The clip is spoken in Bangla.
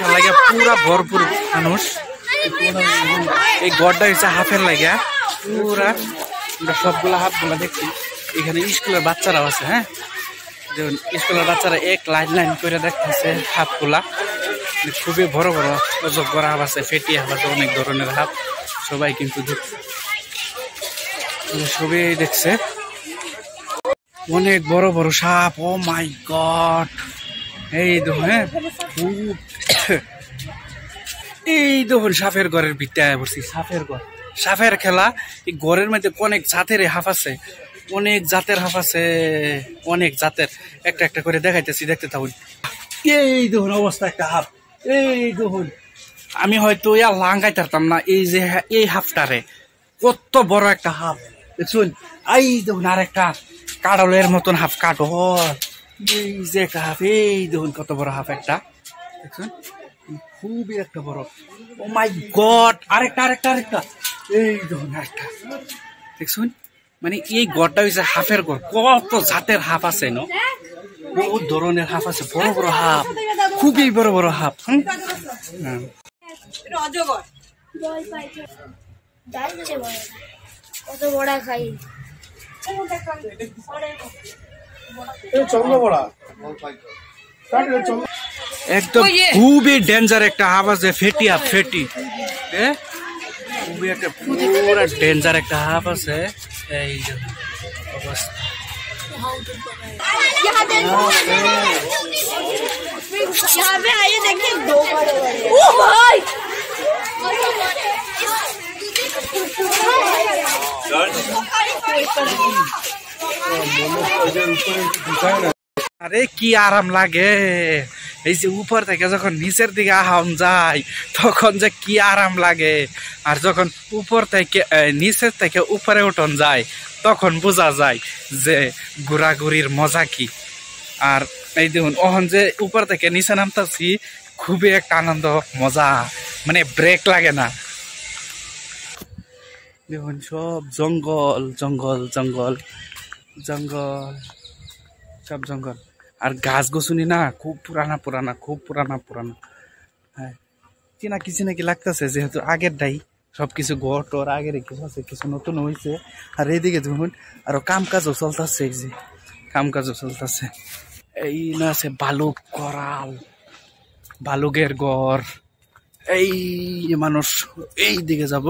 দেখার লাগে পুরা ভরপুর মানুষ। এই গড়টা হচ্ছে হাফের লাগে পুরা সবগুলা হাফগুলা দেখছি। এখানে স্কুলের বাচ্চারাও আছে। হ্যাঁ, যেমন স্কুলের বাচ্চারা এক লাইন লাইন করে দেখতেছে হাফগুলা। খুবই বড় বড় অজব করা হাফ আছে, ফেটি হাফ আছে, অনেক ধরনের হাফ। সবাই কিন্তু সবাই দেখছে অনেক বড় বড় সাপ। ও মাই গড, এই দেখুন। হ্যাঁ, এই দেখুন সাপের ঘরের ভিতরে বসছি। সাপের ঘর, সাপের খেলা। এই ঘরের মধ্যে অনেক জাতের হাফ আছে, অনেক জাতের হাফ আছে, অনেক জাতের। একটা একটা করে দেখাইতেছি, দেখতে থাকুন। এই দেখুন অবস্থা একটা হাফ। এই দেখুন, আমি হয়তো লাঙ্গাই পারতাম না এই যে এই হাফটারে, কত বড় একটা হাফ দেখুন। এই দেখুন আর একটা কাটলের মতন হাফ, কাটল। এই যে একটা হাফ, এই দেখুন কত বড় হাফ একটা দেখুন, খুবই একটা বড়। ও মাই গড, আরেকটা আরেকটা আরেকটা। এই দেখুন আরেকটা দেখুন। মানে এই গড়টা হচ্ছে হাফের গড়। কত জাতের হাফ আছে না, বহুত ধরনের হাফ আছে, বড় বড় হাফ, খুবই বড় বড় হাফ। একদম খুবই ডেঞ্জার একটা হাফ আছে, ফেটি হাফ, ফেটি। খুবই একটা পুরা ডেঞ্জার একটা হাফ আছে। এই অবস্থা। यहाँ पे आइए देखिए, 2 ओ भाई আরে কি আরাম লাগে এই যে উপর থেকে যখন নিচের দিকে আহাম যায় তখন যে কি আরাম লাগে। আর যখন উপর থেকে নিচের থেকে উপরে উঠন যায় তখন বোঝা যায় যে ঘোরাঘুরির মজা কি। আর এই দেখুন ওখান যে উপর থেকে নিচে নামতাছি, খুবই একটা আনন্দ মজা, মানে ব্রেক লাগে না। দেখুন সব জঙ্গল জঙ্গল জঙ্গল জঙ্গল, সব জঙ্গল। আর গাছ গছুনি না খুব পুরানা পুরানা, খুব পুরানা পুরানা। হ্যাঁ, চিনা কিছু নাকি লাগতেছে, যেহেতু আগের ডাই সবকিছু ঘর আগের কিছু আছে, কিছু নতুন হয়েছে। আর এইদিকে দেখুন আরো কাম কাজও চলতেছে, এই যে কাম কাজও চলতেছে। এই না আছে বালুক করাল, বালুকের ঘর। এই মানুষ এই দিকে যাব।